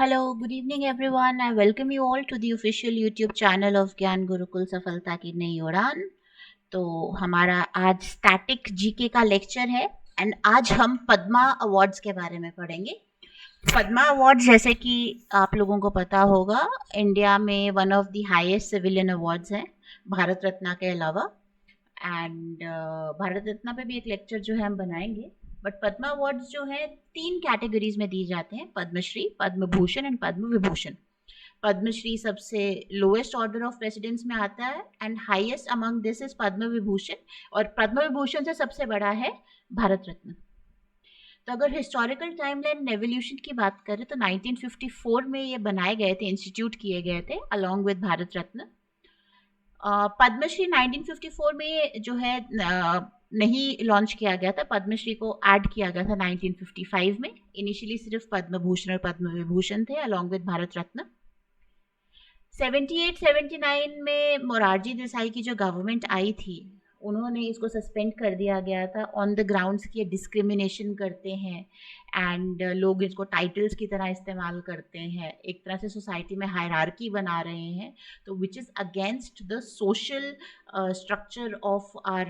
Hello, good evening everyone. I welcome you all to the official YouTube channel of ज्ञान गुरुकुल सफलता की नई उड़ान। तो हमारा आज स्टैटिक जीके का लेक्चर है एंड आज हम पद्मा अवार्ड्स के बारे में पढ़ेंगे। पद्मा अवार्ड्स जैसे कि आप लोगों को पता होगा इंडिया में one of the highest civilian awards हैं भारत रत्न के अलावा। एंड भारत रत्न पे भी एक लेक्चर जो है हम बनाएंगे। बट पद्मा अवार्ड्स जो है 3 कैटेगरीज में दी जाते हैं, पद्मश्री, पद्म भूषण एंड पद्म विभूषण। पद्मश्री सबसे लोएस्ट ऑर्डर ऑफ प्रेसिडेंस में आता है and highest among this is Padma Vibhushan, और पद्म विभूषण से सबसे बड़ा है भारत रत्न। तो अगर हिस्टोरिकल टाइमलाइन एवोल्यूशन की बात करें तो 1954 में ये बनाए गए थे, इंस्टीट्यूट किए गए थे अलॉन्ग विद भारत रत्न। पद्मश्री 1954 में जो है नहीं लॉन्च किया गया था, पद्मश्री को ऐड किया गया था 1955 में। इनिशियली सिर्फ पद्म भूषण और पद्म विभूषण थे अलॉन्ग विद भारत रत्न। 78-79 में मोरारजी देसाई की जो गवर्नमेंट आई थी उन्होंने इसको सस्पेंड कर दिया गया था ऑन द ग्राउंड्स की डिस्क्रिमिनेशन करते हैं एंड लोग इसको टाइटल्स की तरह इस्तेमाल करते हैं, एक तरह से सोसाइटी में हायरार्की बना रहे हैं, तो which is against the social structure of our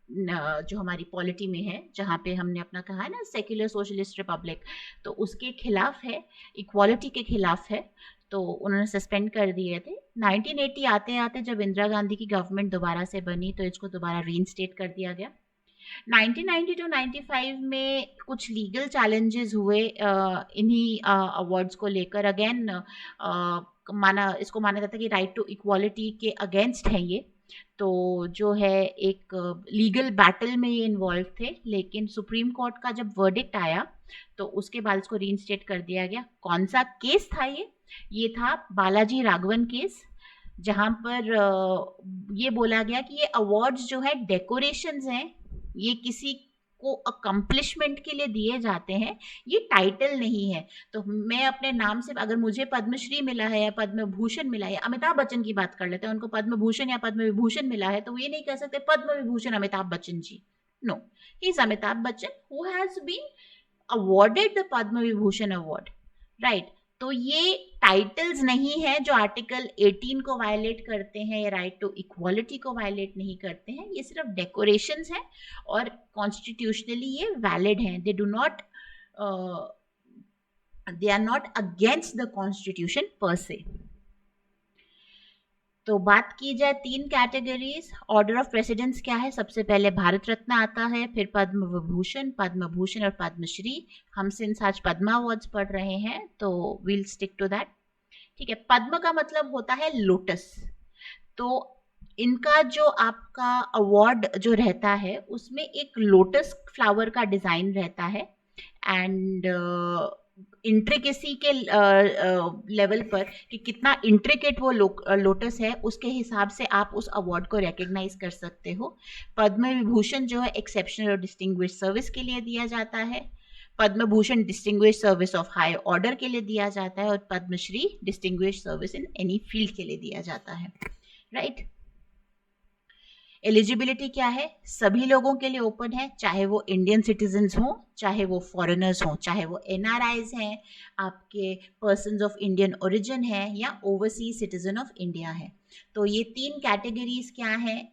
जो हमारी पॉलिटी में है, जहाँ पे हमने अपना कहा है ना सेक्युलर सोशलिस्ट रिपब्लिक, तो उसके खिलाफ है, इक्वालिटी के खिलाफ है। तो उन्होंने सस्पेंड कर दिए थे। 1980 आते आते जब इंदिरा गांधी की गवर्नमेंट दोबारा से बनी तो इसको दोबारा रीइंस्टेट कर दिया गया। 1990-95 में कुछ लीगल चैलेंजेस हुए इन्हीं अवार्ड्स को लेकर। अगेन इसको माना जाता है कि राइट टू इक्वालिटी के अगेंस्ट हैं ये, तो जो है एक लीगल बैटल में ये इन्वॉल्व थे। लेकिन सुप्रीम कोर्ट का जब वर्डिक्ट आया तो उसके बाद इसको रीइंस्टेट कर दिया गया। कौन सा केस था ये था बालाजी राघवन केस, जहां पर ये बोला गया कि ये अवार्ड्स जो है डेकोरेशंस हैं, ये किसी को अकम्पलिशमेंट के लिए दिए जाते हैं, ये टाइटल नहीं है। तो मैं अपने नाम से, अगर मुझे पद्मश्री मिला है या पद्म भूषण मिला है, अमिताभ बच्चन की बात कर लेते हैं, उनको पद्म भूषण या पद्म विभूषण मिला है, तो वो ये नहीं कह सकते Padma Vibhushan Amitabh Bachchan ji. No, he is Amitabh Bachchan who has been awarded the Padma Vibhushan award, right. तो ये टाइटल्स नहीं है जो आर्टिकल 18 को वायलेट करते हैं या राइट टू इक्वालिटी को वायलेट नहीं करते हैं, ये सिर्फ डेकोरेशंस हैं और कॉन्स्टिट्यूशनली ये वैलिड हैं। They are not against the constitution per se. तो बात की जाए 3 कैटेगरीज, ऑर्डर ऑफ प्रेसिडेंस क्या है, सबसे पहले भारत रत्न आता है, फिर पद्म विभूषण, पद्म भूषण और पद्मश्री। हम सिंस आज पद्मा अवार्ड्स पढ़ रहे हैं तो विल स्टिक टू दैट, ठीक है। पद्म का मतलब होता है लोटस, तो इनका जो आपका अवार्ड जो रहता है उसमें एक लोटस फ्लावर का डिजाइन रहता है एंड इंट्रिकेसी के लेवल पर कि कितना इंट्रिकेट वो लोटस है उसके हिसाब से आप उस अवार्ड को रिकग्नाइज कर सकते हो। पद्म विभूषण जो है एक्सेप्शनल और डिस्टिंग्विश सर्विस के लिए दिया जाता है, Padma Bhushan distinguish service of high order के लिए दिया जाता है, और Padma Shri distinguish service in any field के लिए दिया जाता है, राइट। एलिजिबिलिटी क्या है, सभी लोगों के लिए ओपन है, चाहे वो इंडियन सिटीजन्स हों, चाहे वो फॉरेनर्स हों, चाहे वो एनआरआईज हैं, आपके पर्सन्स ऑफ इंडियन ओरिजिन है, या ओवरसीज सिटीजन ऑफ इंडिया है। तो ये 3 कैटेगरीज क्या हैं,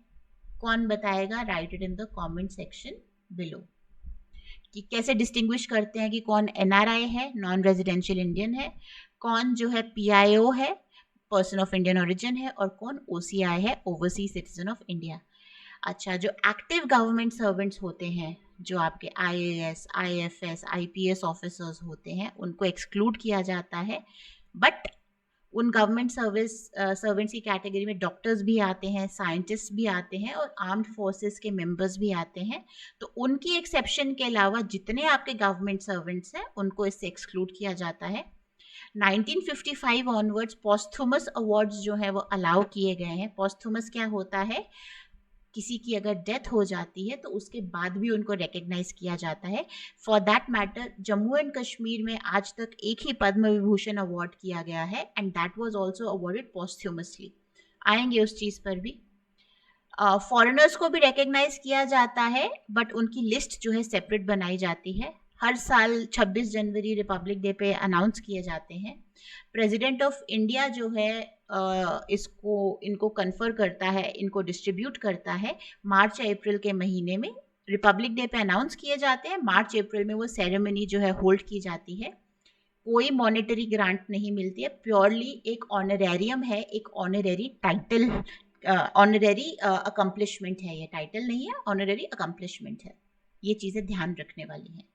कौन बताएगा, right it in the comment section below, कि कैसे डिस्टिंग्विश करते हैं कि कौन एनआरआई है, नॉन रेजिडेंशियल इंडियन है, कौन जो है पीआईओ है, पर्सन ऑफ इंडियन ओरिजिन है, और कौन ओसीआई है, ओवरसीज सिटीजन ऑफ इंडिया। अच्छा, जो एक्टिव गवर्नमेंट सर्वेंट्स होते हैं, जो आपके आईएएस, आईएफएस, आईपीएस ऑफिसर्स होते हैं, उनको एक्सक्लूड किया जाता है। बट उन गवर्नमेंट सर्वेंट्स की कैटेगरी में डॉक्टर्स भी आते हैं, साइंटिस्ट भी आते हैं, और आर्म्ड फोर्सेस के मेंबर्स भी आते हैं। तो उनकी एक्सेप्शन के अलावा जितने आपके गवर्नमेंट सर्वेंट्स हैं उनको इससे एक्सक्लूड किया जाता है। 1955 ऑनवर्ड्स पॉस्थुमस अवार्ड्स जो है वो अलाउ किए गए हैं। पॉस्थुमस क्या होता है, किसी की अगर डेथ हो जाती है तो उसके बाद भी उनको रिकग्नाइज किया जाता है। For that matter Jammu and Kashmir में आज तक एक ही पद्म विभूषण अवार्ड किया गया है and that was also awarded posthumously. आएंगे उस चीज़ पर भी। फॉरेनर्स को भी रिकग्नाइज किया जाता है बट उनकी लिस्ट जो है सेपरेट बनाई जाती है। हर साल 26 जनवरी रिपब्लिक डे पे अनाउंस किए जाते हैं। प्रेसिडेंट ऑफ इंडिया जो है इनको कन्फर करता है, इनको डिस्ट्रीब्यूट करता है मार्च या अप्रैल के महीने में। रिपब्लिक डे पे अनाउंस किए जाते हैं, मार्च अप्रैल में वो सेरेमनी जो है होल्ड की जाती है। कोई मॉनेटरी ग्रांट नहीं मिलती है, प्योरली एक ऑनरेरियम है, एक ऑनरेरी टाइटल, ऑनरेरी अकम्पलिशमेंट है। ये टाइटल नहीं है, ऑनरेरी अकम्पलिशमेंट है। ये चीज़ें ध्यान रखने वाली हैं।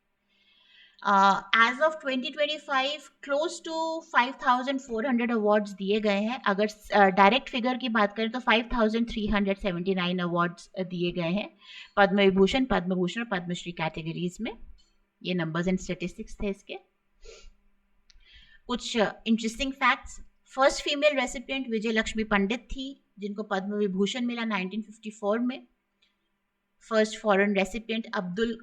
As of 2025 close to 5,400 awards दिए गए हैं। अगर डायरेक्ट फिगर की बात करें तो 5,379 अवार्ड्स दिए गए हैं पद्म विभूषण, पद्म भूषण और पद्मश्री कैटेगरीज में। ये नंबर्स एंड स्टेटिस्टिक्स थे इसके। कुछ interesting facts. First female recipient Vijaya Lakshmi Pandit थी, जिनको पद्म विभूषण मिला 1954 में। First foreign recipient Abdul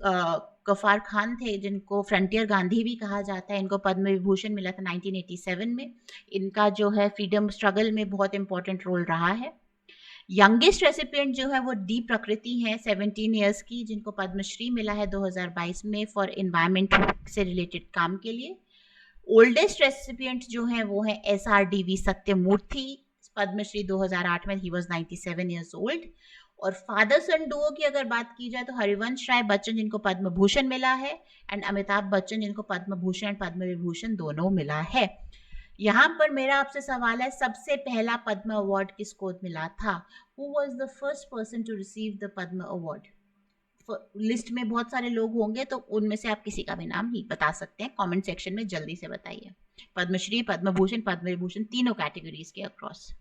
Ghaffar Khan थे, जिनको फ्रंटियर गांधी भी कहा जाता है। इनको पद्म विभूषण मिला था 1987 में। इनका जो है फ्रीडम स्ट्रगल में बहुत इंपॉर्टेंट रोल रहा है। यंगेस्ट रेसिपिएंट जो है वो डी प्रकृति हैं, 17 ईयर्स की, जिनको पद्मश्री मिला है 2022 में फॉर एनवायरमेंट से रिलेटेड काम के लिए। ओल्डेस्ट रेसिपिएंट जो हैं वो हैं SRDV सत्यमूर्ति, पद्मश्री 2008 में, ही वॉज 97 ईयर्स ओल्ड। और फादर सन डुओ की अगर बात की जाए तो हरिवंश राय बच्चन, जिनको पद्म भूषण मिला है, एंड अमिताभ बच्चन, जिनको पद्म भूषण पद्म विभूषण दोनों मिला है। यहाँ पर मेरा आपसे सवाल है, सबसे पहला पद्म अवार्ड किसको मिला था? Who was the first person to receive the Padma award? List में बहुत सारे लोग होंगे, तो उनमें से आप किसी का भी नाम ही बता सकते हैं। कमेंट सेक्शन में जल्दी से बताइए। पद्मश्री, पद्म भूषण, पद्म विभूषण, तीनों कैटेगरीज के अक्रॉस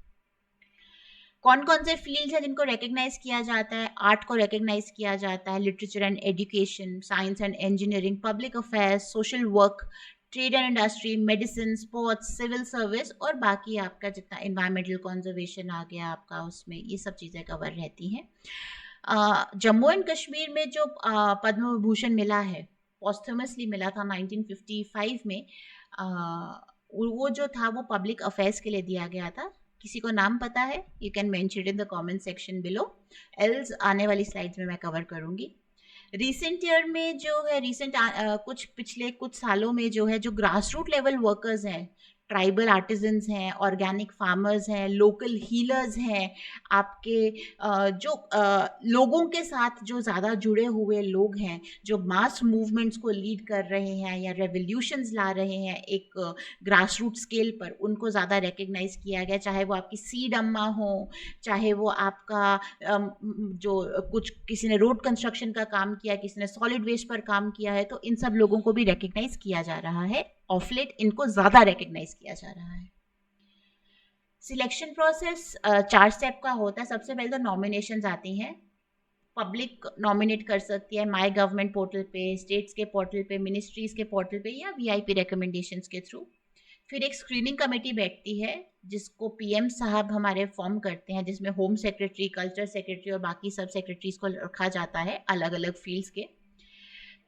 कौन कौन से फील्ड है जिनको रिकग्नाइज किया जाता है? आर्ट को रिकग्नाइज किया जाता है, literature and education, science and engineering, public affairs, social work, trade and industry, medicine, sports, civil service, और बाकी आपका जितना एनवायरमेंटल कंजर्वेशन आ गया आपका, उसमें ये सब चीज़ें कवर रहती हैं। जम्मू एंड कश्मीर में जो पद्म विभूषण मिला है, पॉस्थमसली मिला था 1955 में, वो जो था वो पब्लिक अफेयर्स के लिए दिया गया था। किसी को नाम पता है? You can mention it in the comment section below, else आने वाली स्लाइड्स में मैं कवर करूंगी। रिसेंट ईयर में जो है, पिछले कुछ सालों में जो है, जो ग्रास रूट लेवल वर्कर्स हैं, ट्राइबल आर्टिजन्स हैं, ऑर्गेनिक फार्मर्स हैं, लोकल हीलर्स हैं, आपके जो लोगों के साथ जो ज़्यादा जुड़े हुए लोग हैं, जो मास मूवमेंट्स को लीड कर रहे हैं या रेवोल्यूशंस ला रहे हैं एक ग्रास रूट स्केल पर, उनको ज़्यादा रिकग्नाइज किया गया। चाहे वो आपकी सीड अम्मा हो, चाहे वो आपका जो कुछ किसी ने रोड कंस्ट्रक्शन का काम किया, किसी ने सॉलिड वेस्ट पर काम किया है, तो इन सब लोगों को भी रिकग्नाइज किया जा रहा है। ऑफ लेट इनको ज़्यादा रिकग्नाइज किया जा रहा है। सिलेक्शन प्रोसेस 4 स्टेप का होता है। सबसे पहले तो नॉमिनेशंस आती हैं, पब्लिक नॉमिनेट कर सकती है माई गवर्नमेंट पोर्टल पे, स्टेट्स के पोर्टल पे, मिनिस्ट्रीज के पोर्टल पे, या VIP रिकमेंडेशंस के थ्रू। फिर एक स्क्रीनिंग कमेटी बैठती है, जिसको PM साहब हमारे फॉर्म करते हैं, जिसमें होम सेक्रेटरी, कल्चर सेक्रेटरी और बाकी सब सेक्रेटरीज को रखा जाता है अलग अलग फील्ड्स के।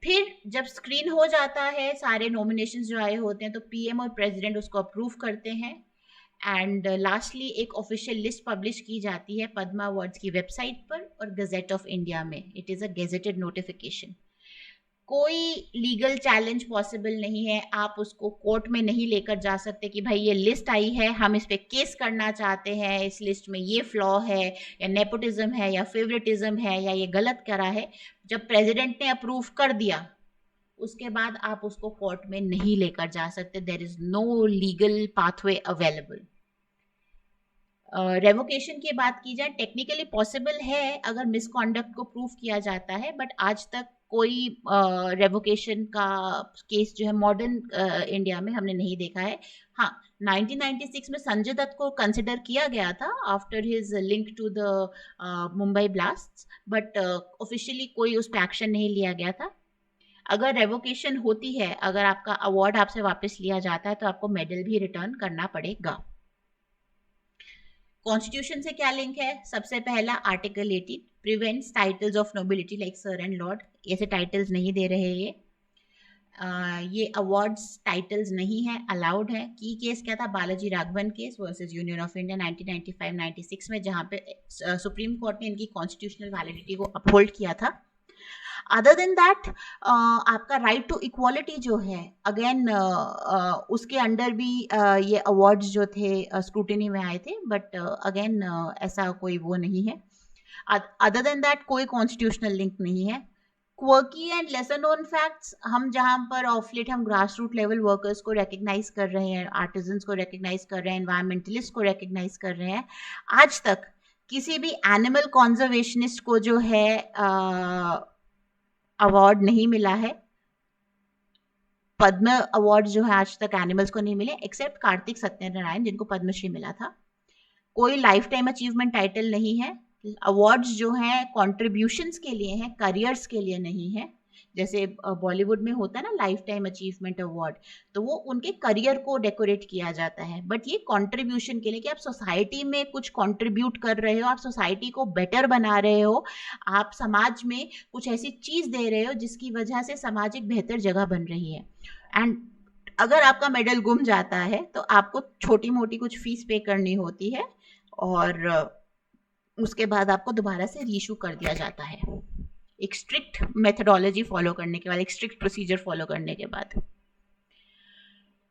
फिर जब स्क्रीन हो जाता है, सारे नॉमिनेशंस जो आए होते हैं, तो PM और प्रेसिडेंट उसको अप्रूव करते हैं। एंड लास्टली एक ऑफिशियल लिस्ट पब्लिश की जाती है पद्मा अवार्ड्स की वेबसाइट पर और गजेट ऑफ इंडिया में। It is a gazetted notification. कोई लीगल चैलेंज पॉसिबल नहीं है, आप उसको कोर्ट में नहीं लेकर जा सकते कि भाई ये लिस्ट आई है, हम इस पे केस करना चाहते हैं, इस लिस्ट में ये फ्लॉ है, या नेपोटिज्म है, या फेवरेटिज्म है, या ये गलत करा है। जब प्रेसिडेंट ने अप्रूव कर दिया, उसके बाद आप उसको कोर्ट में नहीं लेकर जा सकते। There is no legal pathway available. Revocation की बात की जाए, टेक्निकली पॉसिबल है अगर मिसकॉन्डक्ट को प्रूव किया जाता है, बट आज तक कोई रेवोकेशन का केस जो है मॉडर्न इंडिया में हमने नहीं देखा है। हाँ, 1996 में संजय दत्त को कंसिडर किया गया था after his link to the Mumbai blasts, but officially कोई उस पर एक्शन नहीं लिया गया था। अगर रेवोकेशन होती है, अगर आपका अवार्ड आपसे वापस लिया जाता है, तो आपको मेडल भी रिटर्न करना पड़ेगा। कॉन्स्टिट्यूशन से क्या लिंक है? सबसे पहला article 18 prevents titles of nobility like sir and Lord. ऐसे टाइटल्स नहीं दे रहे ये अवार्ड्स टाइटल्स नहीं है, अलाउड है। की केस क्या था? Balaji Raghavan case versus union of India 1995-96 में, जहाँ पे सुप्रीम कोर्ट ने इनकी कॉन्स्टिट्यूशनल वैलिडिटी को अपहोल्ड किया था। अदर देन दैट आपका राइट टू इक्वालिटी जो है, अगेन उसके अंडर भी ये अवार्ड्स जो थे स्क्रूटिनी में आए थे, बट अगेन ऐसा कोई वो नहीं है। अदर देन दैट कोई कॉन्स्टिट्यूशनल लिंक नहीं है। Quirky and lesser known facts, हम जहाँ पर ऑफ लेट हम ग्रास रूट लेवल वर्कर्स को रिकग्नाइज कर रहे हैं, आर्टिजन्स को रिकग्नाइज कर रहे हैं, एनवायरमेंटलिस्ट को रिकग्नाइज कर रहे हैं, आज तक किसी भी एनिमल कॉन्जर्वेशनिस्ट को जो है अवार्ड नहीं मिला है। पद्म अवार्ड जो है आज तक एनिमल्स को नहीं मिले, एक्सेप्ट कार्तिक सत्यनारायण जिनको पद्मश्री मिला था। कोई लाइफ टाइम अचीवमेंट टाइटल नहीं है। अवार्ड्स जो हैं कॉन्ट्रीब्यूशंस के लिए हैं, करियर्स के लिए नहीं है। जैसे बॉलीवुड में होता है ना लाइफ टाइम अचीवमेंट अवार्ड, तो वो उनके करियर को डेकोरेट किया जाता है, बट ये कंट्रीब्यूशन के लिए कि आप सोसाइटी में कुछ कंट्रीब्यूट कर रहे हो, आप सोसाइटी को बेटर बना रहे हो, आप समाज में कुछ ऐसी चीज दे रहे हो जिसकी वजह से समाज एक बेहतर जगह बन रही है। एंड अगर आपका मेडल गुम जाता है तो आपको छोटी मोटी कुछ फीस पे करनी होती है, और उसके बाद आपको दोबारा से रीइशू कर दिया जाता है, एक स्ट्रिक्ट मेथडोलॉजी फॉलो करने के बाद, एक स्ट्रिक्ट प्रोसीजर फॉलो करने के बाद।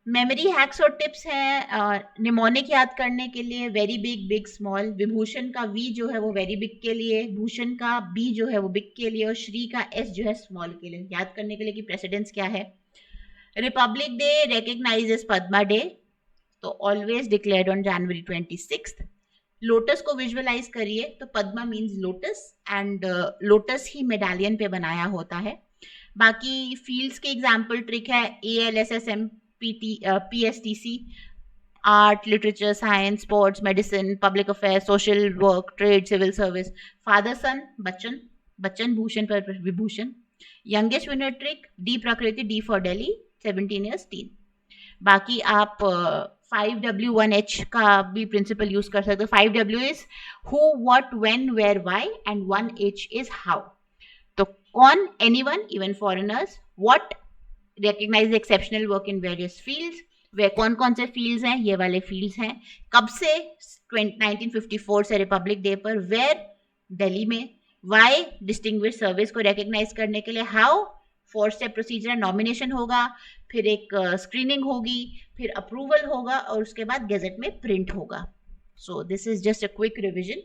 मेमोरी हैक्स और टिप्स हैं निमोनिक याद करने के लिए, very big, big, small. Vibhushan का वी जो है वो वेरी बिग के लिए, भूषण का बी जो है वो बिग के लिए, और श्री का एस जो है स्मॉल के लिए, याद करने के लिए कि प्रेसिडेंस क्या है। Republic Day recognizes Padma day, तो always declared on January 26। Lotus को विजुअलाइज करिए तो Padma means lotus, and lotus ही मेडालियन पे बनाया होता है। बाकी फील्ड्स के एग्जाम्पल ट्रिक है ALSSM PSTC, art, literature, science, sports, medicine, public affair, social work, trade, civil service. Father son Bachchan, Bachchan Bhushan पर Vibhushan. Youngest winner trick D Prakriti, D for Delhi, 17 years teen. बाकी आप 5W1H का भी प्रिंसिपल यूज कर सकते हो। 5W is who, what, when, where, why, and 1H is how. तो कौन, anyone, even foreigners. What, recognize exceptional work in various fields. वे कौन कौन से फील्ड्स हैं, ये वाले फील्ड्स हैं। कब से, 1954 से रिपब्लिक डे पर। वेयर, दिल्ली में। वाई, डिस्टिंग्विश सर्विस को रिकग्नाइज करने के लिए। हाउ, 4 स्टेप प्रोसीजर, नॉमिनेशन होगा, फिर एक स्क्रीनिंग होगी, फिर अप्रूवल होगा, और उसके बाद गेजेट में प्रिंट होगा। सो this is just a quick revision.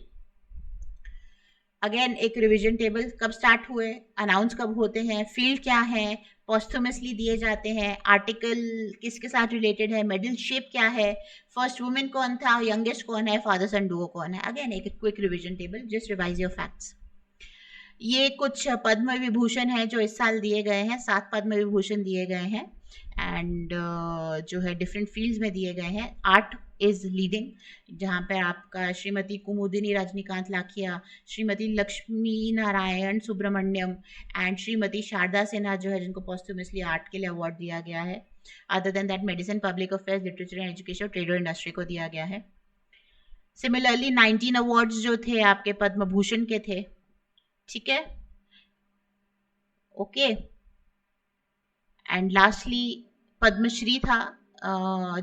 Again एक रिवीजन टेबल, कब स्टार्ट हुए, अनाउंस कब होते हैं, फील्ड क्या है, पॉस्थुमसली दिए जाते हैं, आर्टिकल किसके साथ रिलेटेड है, मेडल शेप क्या है, फर्स्ट वुमेन कौन था, यंगेस्ट कौन है, फादर सन डुओ कौन है। अगेन एक quick revision table, just revise your facts. ये कुछ पद्म विभूषण है जो इस साल दिए गए हैं, 7 पद्म विभूषण दिए गए हैं, एंड जो है डिफरेंट फील्ड्स में दिए गए हैं। आर्ट इज लीडिंग, जहाँ पर आपका श्रीमती कुमुदिनी रजनीकांत लाखिया, श्रीमती लक्ष्मी नारायण सुब्रमण्यम, एंड श्रीमती शारदा सिन्हा जो है, जिनको पॉस्टुमसली आर्ट के लिए अवार्ड दिया गया है। Other than that medicine, public affairs, literature and education, trade और इंडस्ट्री को दिया गया है। सिमिलरली 19 अवार्ड्स जो थे आपके पद्म भूषण के थे, ठीक है, ओके। एंड लास्टली पद्मश्री था,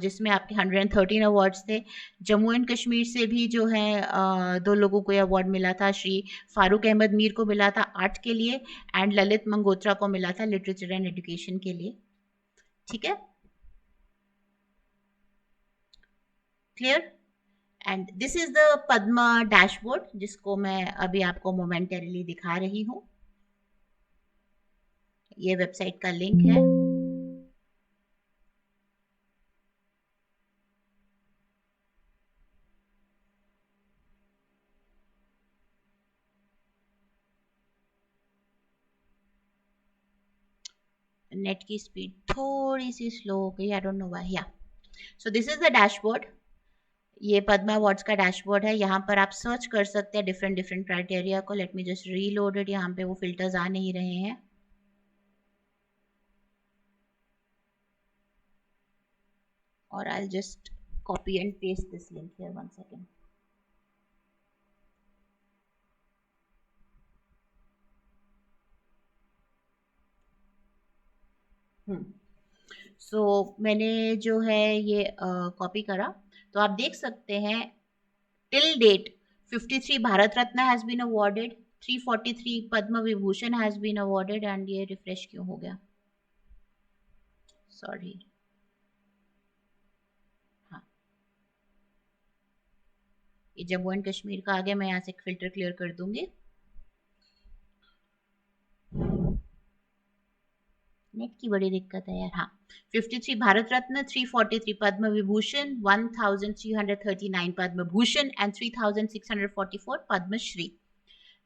जिसमें आपके 113 अवार्ड्स थे। जम्मू एंड कश्मीर से भी जो है 2 लोगों को अवार्ड मिला था। श्री फारूक अहमद मीर को मिला था आर्ट के लिए, एंड ललित मंगोत्रा को मिला था लिटरेचर एंड एजुकेशन के लिए, ठीक है, clear. And this is the Padma dashboard, जिसको मैं अभी आपको मोमेंटरीली दिखा रही हूँ। ये वेबसाइट का लिंक है। नेट की स्पीड थोड़ी सी स्लो हो गई, आई डोंट नो व्हाई। या so this is the dashboard, ये पद्मा अवार्ड्स का डैशबोर्ड है। यहाँ पर आप सर्च कर सकते हैं डिफरेंट डिफरेंट क्राइटेरिया को। Let me just reload it, यहाँ पे वो फिल्टर्स आ नहीं रहे हैं। और I just copy and paste this link here, 1 second. So मैंने जो है ये कॉपी करा, तो आप देख सकते हैं till date 53 Bharat Ratna has been awarded, 343 Padma Vibhushan has been awarded, and ये रिफ्रेश क्यों हो गया, सॉरी। हाँ, ये जम्मू एंड कश्मीर का आ गया, मैं यहाँ से फिल्टर क्लियर कर दूंगी। नेट की बड़ी दिक्कत है यार। हाँ, 53 भारत रत्न, 343 पद्म विभूषण, 1339 पद्म भूषण एंड 3644 पद्मश्री।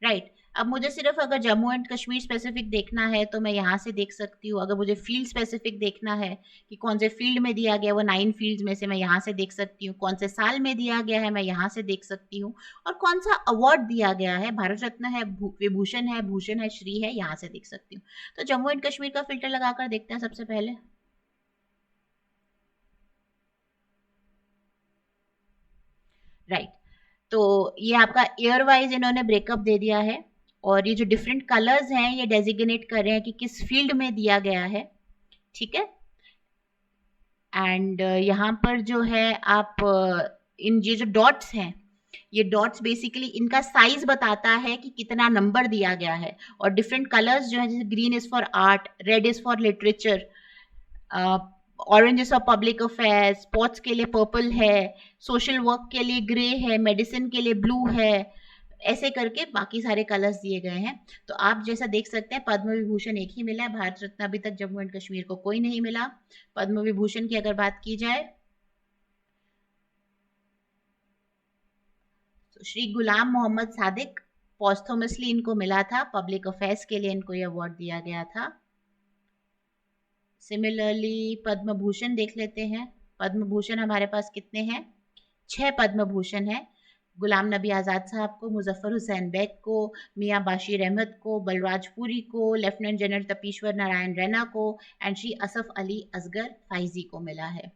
राइट, अब मुझे सिर्फ अगर जम्मू एंड कश्मीर स्पेसिफिक देखना है तो मैं यहाँ से देख सकती हूँ। अगर मुझे फील्ड स्पेसिफिक देखना है कि कौन से फील्ड में दिया गया, वो 9 फील्ड्स में से मैं यहाँ से देख सकती हूँ। कौन से साल में दिया गया है, मैं यहाँ से देख सकती हूँ। और कौन सा अवार्ड दिया गया है, भारत रत्न है, विभूषण है, भूषण है, श्री है, यहाँ से देख सकती हूँ। तो जम्मू एंड कश्मीर का फिल्टर लगाकर देखते हैं सबसे पहले। राइट, तो ये आपका ईयर वाइज इन्होंने ब्रेकअप दे दिया है, और ये जो डिफरेंट कलर्स हैं ये डेजिग्नेट कर रहे हैं कि किस फील्ड में दिया गया है। ठीक है, एंड यहाँ पर जो है आप इन ये जो डॉट्स हैं, ये डॉट्स बेसिकली इनका साइज बताता है कि कितना नंबर दिया गया है। और डिफरेंट कलर्स जो है, जैसे green is for art, red is for literature, orange is for public affairs, sports के लिए पर्पल है, सोशल वर्क के लिए ग्रे है, मेडिसिन के लिए ब्लू है, ऐसे करके बाकी सारे कलर्स दिए गए हैं। तो आप जैसा देख सकते हैं, पद्म विभूषण एक ही मिला है, भारत रत्न अभी तक जम्मू एंड कश्मीर को कोई नहीं मिला। पद्म विभूषण की अगर बात की जाए तो श्री गुलाम मोहम्मद सादिक पॉस्थोमसली इनको मिला था, पब्लिक अफेयर्स के लिए इनको ये अवार्ड दिया गया था। सिमिलरली पद्म भूषण देख लेते हैं। पद्म भूषण हमारे पास कितने हैं, 6 पद्म भूषण है। गुलाम नबी आज़ाद साहब को, मुजफ्फर हुसैन बेग को, मियाँ बाशीर अहमद को, बलराजपुरी को, लेफ्टिनेंट जनरल तपीश्वर नारायण रैना को, एंड श्री असफ अली असगर फाइजी को मिला है।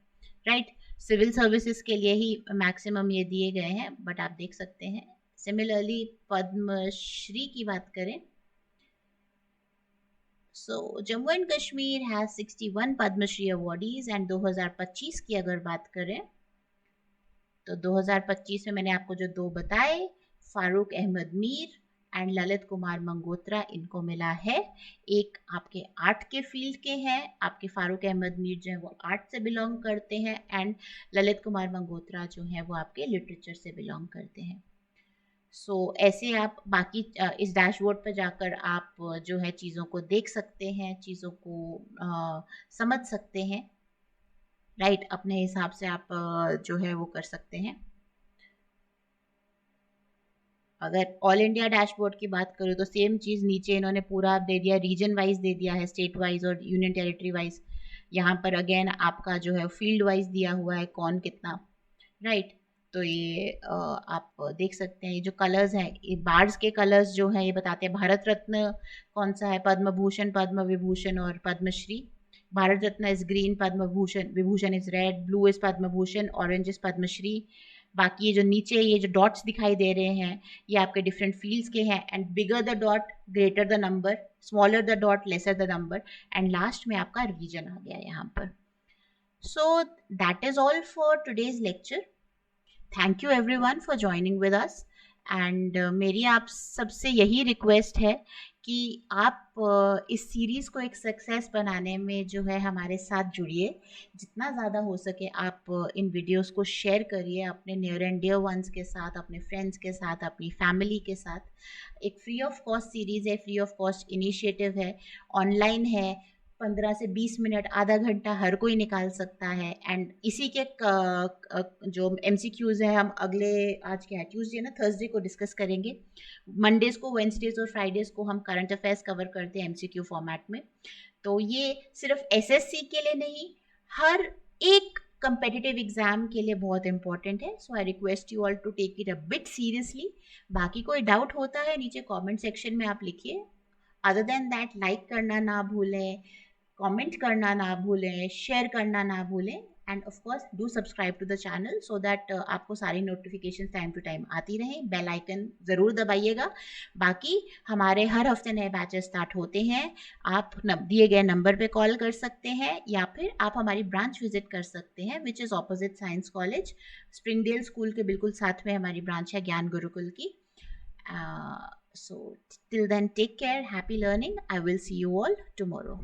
राइट, सिविल सर्विसेज के लिए ही मैक्सिमम ये दिए गए हैं, बट आप देख सकते हैं। सिमिलरली पद्मश्री की बात करें, so Jammu and Kashmir has 61 Padma Shri awardees, and 2025 की अगर बात करें तो 2025 में मैंने आपको जो 2 बताए, फारूक अहमद मीर एंड ललित कुमार मंगोत्रा, इनको मिला है। एक आपके आर्ट के फील्ड के हैं, आपके फारूक अहमद मीर जो है वो आर्ट से बिलोंग करते हैं, एंड ललित कुमार मंगोत्रा जो है वो आपके लिटरेचर से बिलोंग करते हैं। सो ऐसे आप बाकी इस डैशबोर्ड पर जाकर आप जो है चीज़ों को देख सकते हैं, चीज़ों को समझ सकते हैं। राइट, अपने हिसाब से आप जो है वो कर सकते हैं। अगर ऑल इंडिया डैशबोर्ड की बात करूँ तो सेम चीज़ नीचे इन्होंने पूरा दे दिया, रीजन वाइज दे दिया है, स्टेट वाइज और यूनियन टेरिटरी वाइज। यहाँ पर अगेन आपका जो है फील्ड वाइज दिया हुआ है, कौन कितना। राइट, तो ये आप देख सकते हैं। ये जो कलर्स हैं, ये बार्ड्स के कलर्स जो हैं ये बताते हैं भारत रत्न कौन सा है, पद्म भूषण, पद्म विभूषण और Padma Shri. Bharat Ratna is green, Padma Bhushan Vibhushan is red, blue is Padma Bhushan, orange is Padma Shri. बाकी ये जो नीचे ये जो डॉट्स दिखाई दे रहे हैं ये आपके डिफरेंट फील्ड्स के हैं, and bigger the dot greater the number, smaller the dot lesser the number, and last में आपका रीजन आ गया यहाँ पर। So that is all for today's lecture. Thank you everyone for joining with us, and मेरी आप सबसे यही request है कि आप इस सीरीज़ को एक सक्सेस बनाने में जो है हमारे साथ जुड़िए। जितना ज़्यादा हो सके आप इन वीडियोस को शेयर करिए अपने नियर एंड डियर वंस के साथ, अपने फ्रेंड्स के साथ, अपनी फैमिली के साथ। एक फ्री ऑफ कॉस्ट सीरीज़ है, फ्री ऑफ कॉस्ट इनिशिएटिव है, ऑनलाइन है, 15 से 20 मिनट, आधा घंटा हर कोई निकाल सकता है। एंड इसी के जो MCQs है हम अगले, आज क्या है, ट्यूसडे ना, थर्सडे को डिस्कस करेंगे। मंडेज़ को, वेंसडेज़ और फ्राइडेज़ को हम करंट अफेयर्स कवर करते हैं MCQ फॉर्मेट में। तो ये सिर्फ SSC के लिए नहीं, हर एक कंपेटिटिव एग्जाम के लिए बहुत इंपॉर्टेंट है। So I request you all to take it a bit seriously. बाकी कोई डाउट होता है नीचे कमेंट सेक्शन में आप लिखिए। अदर देन दैट, लाइक करना ना भूलें, कमेंट करना ना भूलें, शेयर करना ना भूलें, and of course do subscribe to the channel so that आपको सारी नोटिफिकेशन टाइम टू टाइम आती रहें। बेल आइकन ज़रूर दबाइएगा। बाकी हमारे हर हफ्ते नए बैचेस स्टार्ट होते हैं। आप दिए गए नंबर पे कॉल कर सकते हैं, या फिर आप हमारी ब्रांच विजिट कर सकते हैं, which is opposite science college, Springdale school के बिल्कुल साथ में हमारी ब्रांच है ज्ञान गुरुकुल की। So till then, take care, happy learning. I will see you all tomorrow.